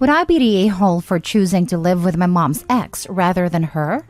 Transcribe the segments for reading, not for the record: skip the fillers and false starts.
Would I be the a-hole for choosing to live with my mom's ex rather than her?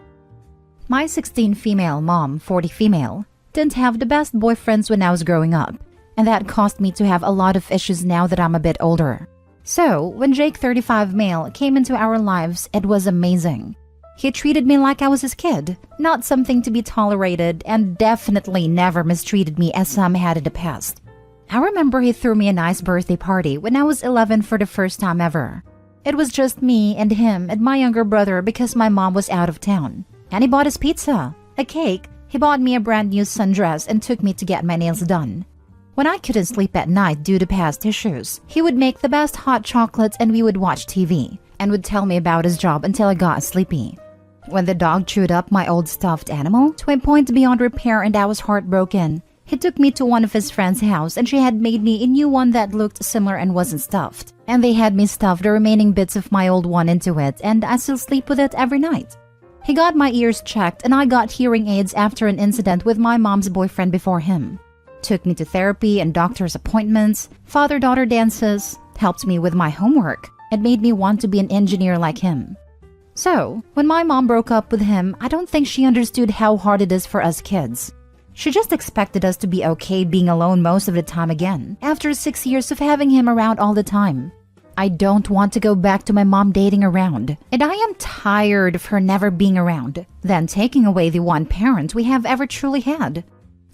My 16 female mom, 40 female, didn't have the best boyfriends when I was growing up, and that caused me to have a lot of issues now that I'm a bit older. So, when Jake 35 male came into our lives, it was amazing. He treated me like I was his kid, not something to be tolerated, and definitely never mistreated me as some had in the past. I remember he threw me a nice birthday party when I was 11 for the first time ever. It was just me and him and my younger brother because my mom was out of town. And he bought us pizza, a cake, he bought me a brand new sundress and took me to get my nails done. When I couldn't sleep at night due to past issues, he would make the best hot chocolates and we would watch TV, and would tell me about his job until I got sleepy. When the dog chewed up my old stuffed animal to a point beyond repair and I was heartbroken, he took me to one of his friend's house and she had made me a new one that looked similar and wasn't stuffed. And they had me stuff the remaining bits of my old one into it, and I still sleep with it every night. He got my ears checked and I got hearing aids after an incident with my mom's boyfriend before him. Took me to therapy and doctor's appointments, father-daughter dances, helped me with my homework, and made me want to be an engineer like him. So, when my mom broke up with him, I don't think she understood how hard it is for us kids. She just expected us to be okay being alone most of the time again, after 6 years of having him around all the time. I don't want to go back to my mom dating around, and I am tired of her never being around, then taking away the one parent we have ever truly had.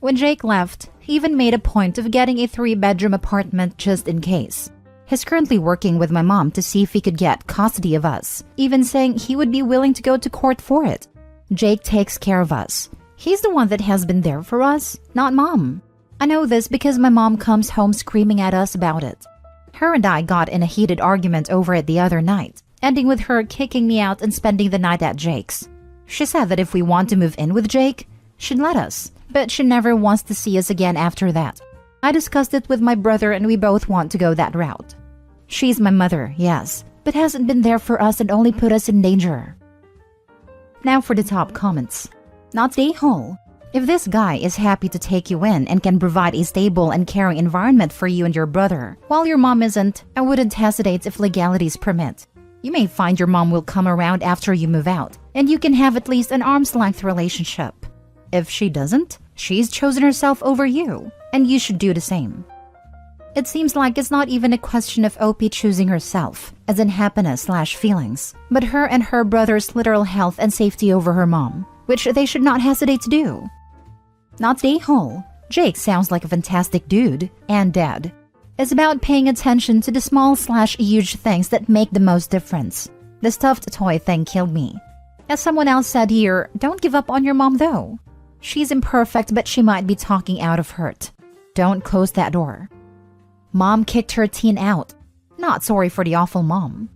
When Jake left, he even made a point of getting a 3-bedroom apartment just in case. He's currently working with my mom to see if he could get custody of us, even saying he would be willing to go to court for it. Jake takes care of us. He's the one that has been there for us, not mom. I know this because my mom comes home screaming at us about it. Her and I got in a heated argument over it the other night, ending with her kicking me out and spending the night at Jake's. She said that if we want to move in with Jake, she'd let us, but she never wants to see us again after that. I discussed it with my brother and we both want to go that route. She's my mother, yes, but hasn't been there for us and only put us in danger. Now for the top comments. Not the a-hole. If this guy is happy to take you in and can provide a stable and caring environment for you and your brother, while your mom isn't, I wouldn't hesitate if legalities permit. You may find your mom will come around after you move out, and you can have at least an arm's-length relationship. If she doesn't, she's chosen herself over you, and you should do the same. It seems like it's not even a question of OP choosing herself, as in happiness/feelings, but her and her brother's literal health and safety over her mom, which they should not hesitate to do. Not the a-hole. Jake sounds like a fantastic dude and dad. It's about paying attention to the small/huge things that make the most difference. The stuffed toy thing killed me. As someone else said here, don't give up on your mom though. She's imperfect, but she might be talking out of hurt. Don't close that door. Mom kicked her teen out. Not sorry for the awful mom.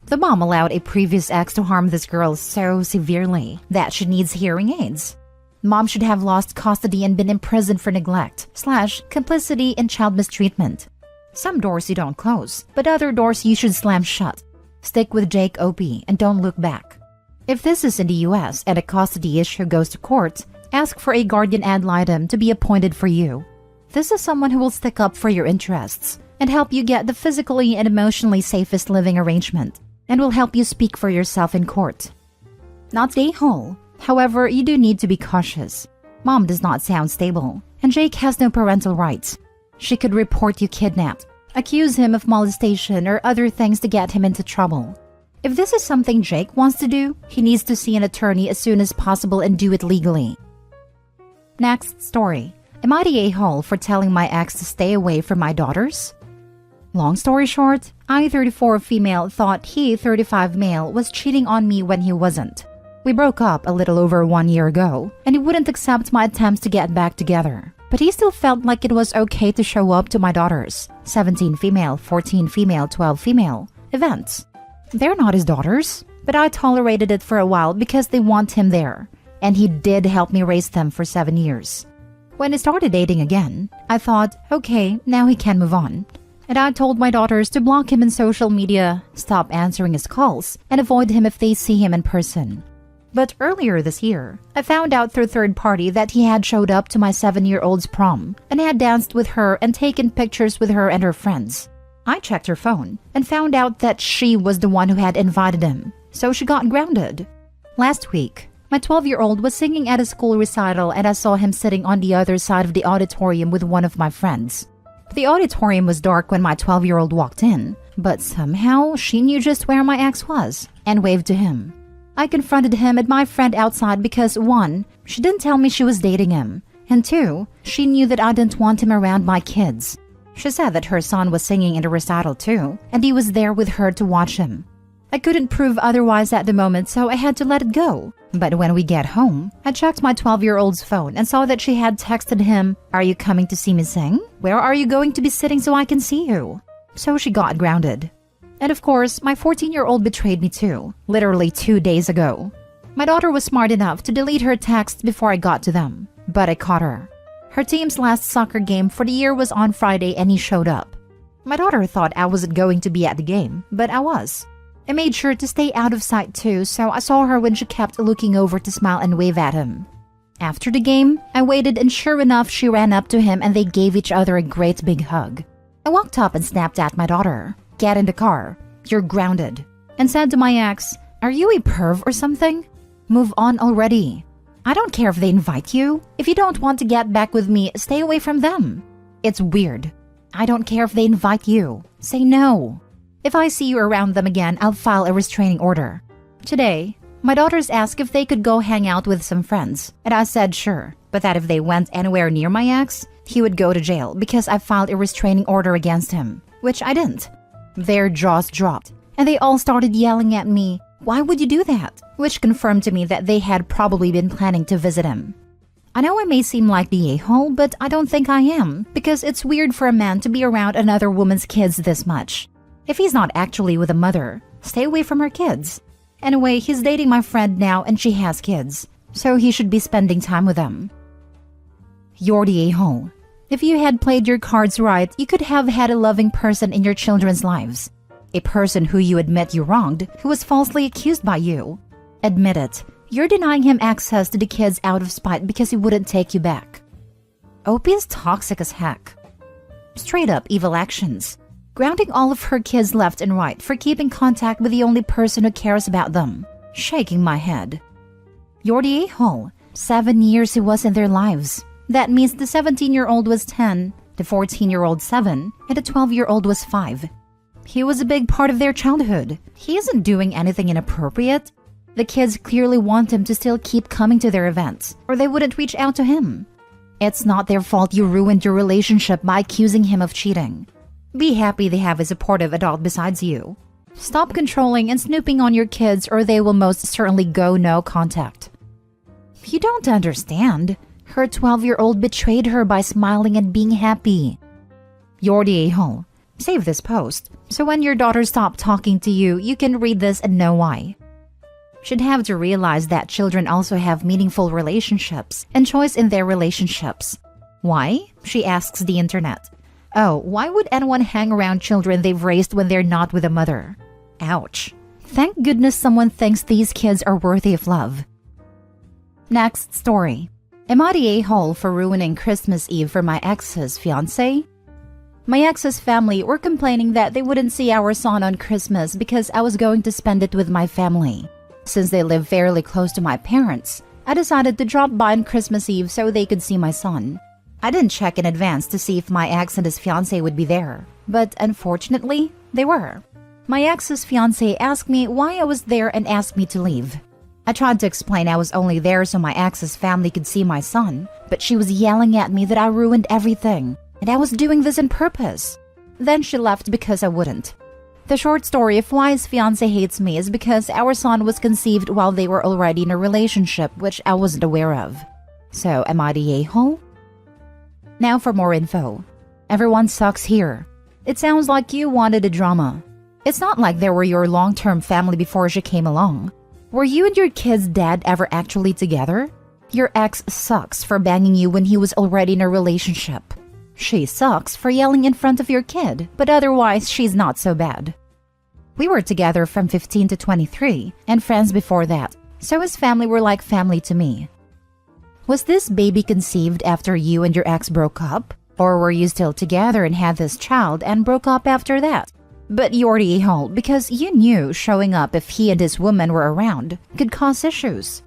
The mom allowed a previous ex to harm this girl so severely that she needs hearing aids. Mom should have lost custody and been imprisoned for neglect/complicity in child mistreatment. Some doors you don't close, but other doors you should slam shut. Stick with Jake OP and don't look back. If this is in the US and a custody issue goes to court, ask for a guardian ad litem to be appointed for you. This is someone who will stick up for your interests and help you get the physically and emotionally safest living arrangement, and will help you speak for yourself in court. Not the a-hole. However, you do need to be cautious. Mom does not sound stable, and Jake has no parental rights. She could report you kidnapped, accuse him of molestation or other things to get him into trouble. If this is something Jake wants to do, he needs to see an attorney as soon as possible and do it legally. Next story. Am I the a-hole for telling my ex to stay away from my daughters? Long story short, I 34 female thought he 35 male was cheating on me when he wasn't. We broke up a little over 1 year ago, and he wouldn't accept my attempts to get back together. But he still felt like it was okay to show up to my daughters, 17 female, 14 female, 12 female, events. They're not his daughters, but I tolerated it for a while because they want him there, and he did help me raise them for 7 years. When he started dating again, I thought, okay, now he can move on. And I told my daughters to block him in social media, stop answering his calls, and avoid him if they see him in person. But earlier this year, I found out through third party that he had showed up to my 7-year-old's prom and had danced with her and taken pictures with her and her friends. I checked her phone and found out that she was the one who had invited him, so she got grounded. Last week, my 12-year-old was singing at a school recital and I saw him sitting on the other side of the auditorium with one of my friends. The auditorium was dark when my 12-year-old walked in, but somehow she knew just where my ex was and waved to him. I confronted him and my friend outside because 1, she didn't tell me she was dating him, and 2, she knew that I didn't want him around my kids. She said that her son was singing in the recital too, and he was there with her to watch him. I couldn't prove otherwise at the moment, so I had to let it go. But when we get home, I checked my 12-year-old's phone and saw that she had texted him, "Are you coming to see me sing? Where are you going to be sitting so I can see you?" So she got grounded. And of course, my 14-year-old betrayed me too, literally 2 days ago. My daughter was smart enough to delete her texts before I got to them, but I caught her. Her team's last soccer game for the year was on Friday and he showed up. My daughter thought I wasn't going to be at the game, but I was. I made sure to stay out of sight too, so I saw her when she kept looking over to smile and wave at him. After the game, I waited and sure enough she ran up to him and they gave each other a great big hug. I walked up and snapped at my daughter, "Get in the car. You're grounded." And said to my ex, "Are you a perv or something? Move on already. I don't care if they invite you. If you don't want to get back with me, stay away from them. It's weird. I don't care if they invite you. Say no. If I see you around them again, I'll file a restraining order." Today, my daughters asked if they could go hang out with some friends, and I said sure, but that if they went anywhere near my ex, he would go to jail because I filed a restraining order against him, which I didn't. Their jaws dropped, and they all started yelling at me, "Why would you do that?" Which confirmed to me that they had probably been planning to visit him. I know I may seem like the a-hole, but I don't think I am, because it's weird for a man to be around another woman's kids this much. If he's not actually with a mother, stay away from her kids. Anyway, he's dating my friend now and she has kids, so he should be spending time with them. You're the a-hole. If you had played your cards right, you could have had a loving person in your children's lives. A person who you admit you wronged, who was falsely accused by you. Admit it. You're denying him access to the kids out of spite because he wouldn't take you back. OP is toxic as heck. Straight up evil actions. Grounding all of her kids left and right for keeping contact with the only person who cares about them. Shaking my head. You're the a-hole. 7 years he was in their lives. That means the 17-year-old was 10, the 14-year-old 7, and the 12-year-old was 5. He was a big part of their childhood. He isn't doing anything inappropriate. The kids clearly want him to still keep coming to their events, or they wouldn't reach out to him. It's not their fault you ruined your relationship by accusing him of cheating. Be happy they have a supportive adult besides you. Stop controlling and snooping on your kids or they will most certainly go no contact. You don't understand. Her 12-year-old betrayed her by smiling and being happy. You're the a-hole. Save this post, so when your daughter stops talking to you, you can read this and know why. Should have to realize that children also have meaningful relationships and choice in their relationships. Why? She asks the internet. Oh, why would anyone hang around children they've raised when they're not with a mother? Ouch. Thank goodness someone thinks these kids are worthy of love. Next story. Am I the a-hole for ruining Christmas Eve for my ex's fiancé? My ex's family were complaining that they wouldn't see our son on Christmas because I was going to spend it with my family. Since they live fairly close to my parents, I decided to drop by on Christmas Eve so they could see my son. I didn't check in advance to see if my ex and his fiancé would be there, but unfortunately, they were. My ex's fiancé asked me why I was there and asked me to leave. I tried to explain I was only there so my ex's family could see my son, but she was yelling at me that I ruined everything, and I was doing this on purpose. Then she left because I wouldn't. The short story of why his fiancé hates me is because our son was conceived while they were already in a relationship, which I wasn't aware of. So, am I the a-hole? Now for more info. Everyone sucks here. It sounds like you wanted a drama. It's not like they were your long-term family before she came along. Were you and your kid's dad ever actually together? Your ex sucks for banging you when he was already in a relationship. She sucks for yelling in front of your kid, but otherwise she's not so bad. We were together from 15 to 23 and friends before that, so his family were like family to me. Was this baby conceived after you and your ex broke up? Or were you still together and had this child and broke up after that? But you're the a-hole because you knew showing up if he and his woman were around could cause issues.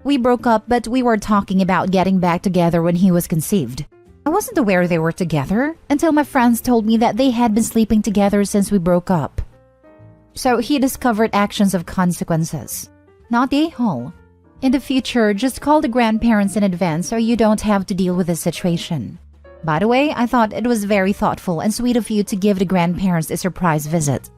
We broke up, but we were talking about getting back together when he was conceived. I wasn't aware they were together until my friends told me that they had been sleeping together since we broke up. So he discovered actions of consequences. Not the a-hole. In the future, just call the grandparents in advance so you don't have to deal with the situation. By the way, I thought it was very thoughtful and sweet of you to give the grandparents a surprise visit.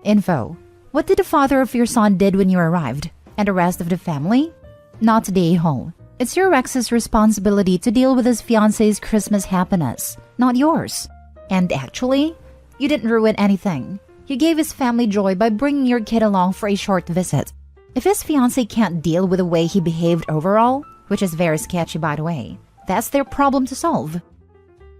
Info. What did the father of your son did when you arrived? And the rest of the family? Not the a-hole. It's your ex's responsibility to deal with his fiancé's Christmas happiness, not yours. And actually, you didn't ruin anything. You gave his family joy by bringing your kid along for a short visit. If his fiancé can't deal with the way he behaved overall, which is very sketchy by the way, that's their problem to solve.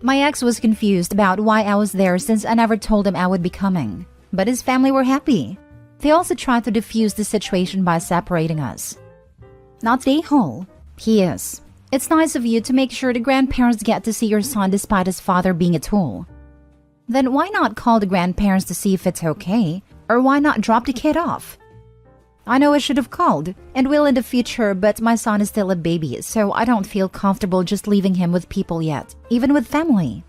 My ex was confused about why I was there since I never told him I would be coming. But his family were happy. They also tried to defuse the situation by separating us. Not the a-hole. He is. It's nice of you to make sure the grandparents get to see your son despite his father being a tool. Then why not call the grandparents to see if it's okay? Or why not drop the kid off? I know I should have called, and will in the future, but my son is still a baby, so I don't feel comfortable just leaving him with people yet, even with family.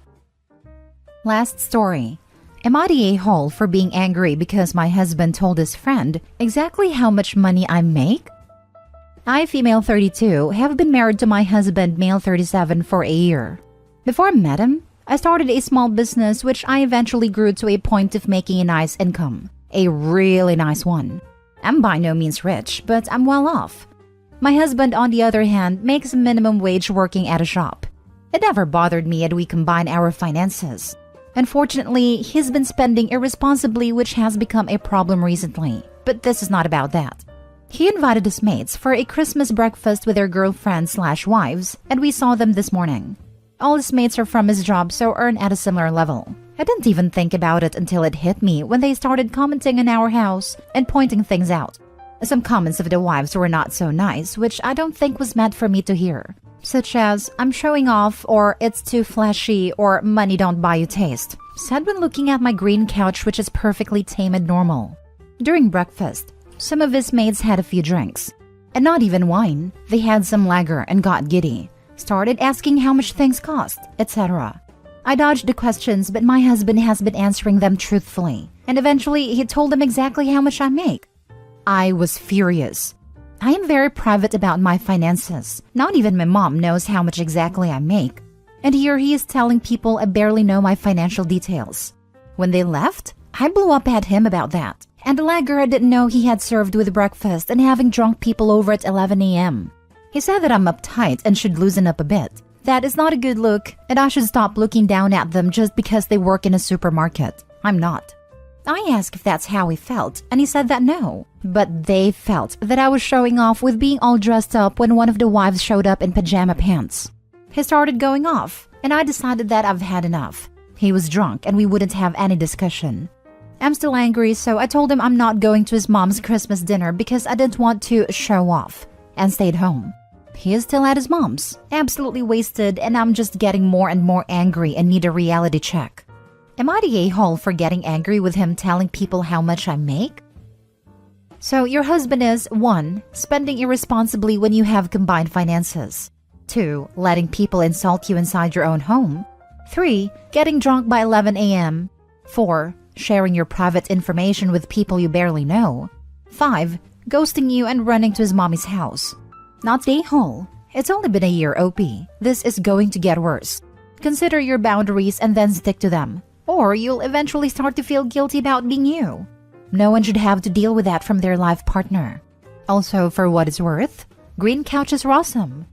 Last story. Am I the a-hole for being angry because my husband told his friend exactly how much money I make? I, female 32, have been married to my husband, male 37, for a year. Before I met him, I started a small business which I eventually grew to a point of making a nice income. A really nice one. I'm by no means rich, but I'm well off. My husband, on the other hand, makes minimum wage working at a shop. It never bothered me, and we combine our finances. Unfortunately, he's been spending irresponsibly, which has become a problem recently. But this is not about that. He invited his mates for a Christmas breakfast with their girlfriends/wives, and we saw them this morning. All his mates are from his job, so earn at a similar level. I didn't even think about it until it hit me when they started commenting on our house and pointing things out. Some comments of the wives were not so nice, which I don't think was meant for me to hear. Such as, I'm showing off, or it's too flashy, or money don't buy you taste. Said when looking at my green couch, which is perfectly tame and normal. During breakfast, some of his mates had a few drinks. And not even wine. They had some lager and got giddy. Started asking how much things cost, etc. I dodged the questions, but my husband has been answering them truthfully. And eventually, he told them exactly how much I make. I was furious. I am very private about my finances. Not even my mom knows how much exactly I make. And here he is telling people I barely know my financial details. When they left, I blew up at him about that. And the lager I didn't know he had served with breakfast and having drunk people over at 11 a.m. He said that I'm uptight and should loosen up a bit. That is not a good look, and I should stop looking down at them just because they work in a supermarket. I'm not. I asked if that's how he felt, and he said that no. But they felt that I was showing off with being all dressed up when one of the wives showed up in pajama pants. He started going off, and I decided that I've had enough. He was drunk, and we wouldn't have any discussion. I'm still angry, so I told him I'm not going to his mom's Christmas dinner because I didn't want to show off, and stayed home. He is still at his mom's, absolutely wasted, and I'm just getting more and more angry and need a reality check. Am I the a-hole for getting angry with him telling people how much I make? So your husband is 1. Spending irresponsibly when you have combined finances. 2. Letting people insult you inside your own home. 3. Getting drunk by 11 a.m. 4. Sharing your private information with people you barely know. 5. Ghosting you and running to his mommy's house. Not the a-hole. It's only been a year, OP. This is going to get worse. Consider your boundaries and then stick to them. Or you'll eventually start to feel guilty about being you. No one should have to deal with that from their life partner. Also, for what it's worth, green couches are awesome.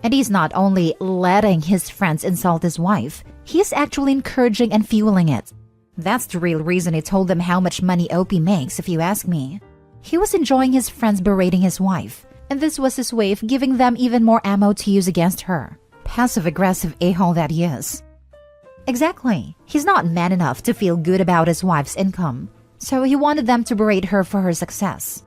And he's not only letting his friends insult his wife, he's actually encouraging and fueling it. That's the real reason he told them how much money OP makes, if you ask me. He was enjoying his friends berating his wife, and this was his way of giving them even more ammo to use against her. Passive-aggressive a-hole that he is. Exactly. He's not man enough to feel good about his wife's income, so he wanted them to berate her for her success.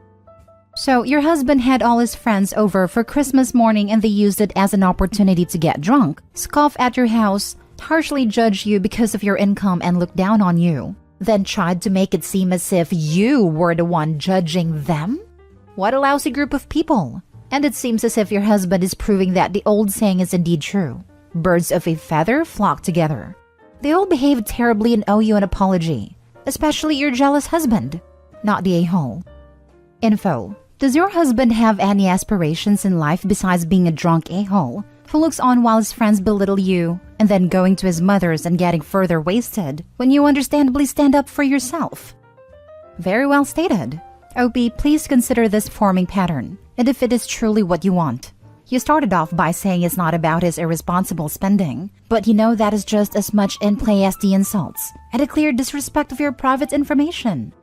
So your husband had all his friends over for Christmas morning and they used it as an opportunity to get drunk, scoff at your house, harshly judge you because of your income and look down on you, then tried to make it seem as if you were the one judging them? What a lousy group of people. And it seems as if your husband is proving that the old saying is indeed true. Birds of a feather flock together. They all behaved terribly and owe you an apology, especially your jealous husband, not the a-hole. Info. Does your husband have any aspirations in life besides being a drunk a-hole who looks on while his friends belittle you and then going to his mother's and getting further wasted when you understandably stand up for yourself? Very well stated. OP, please consider this forming pattern, and if it is truly what you want. You started off by saying it's not about his irresponsible spending, but you know that is just as much in play as the insults and a clear disrespect of your private information.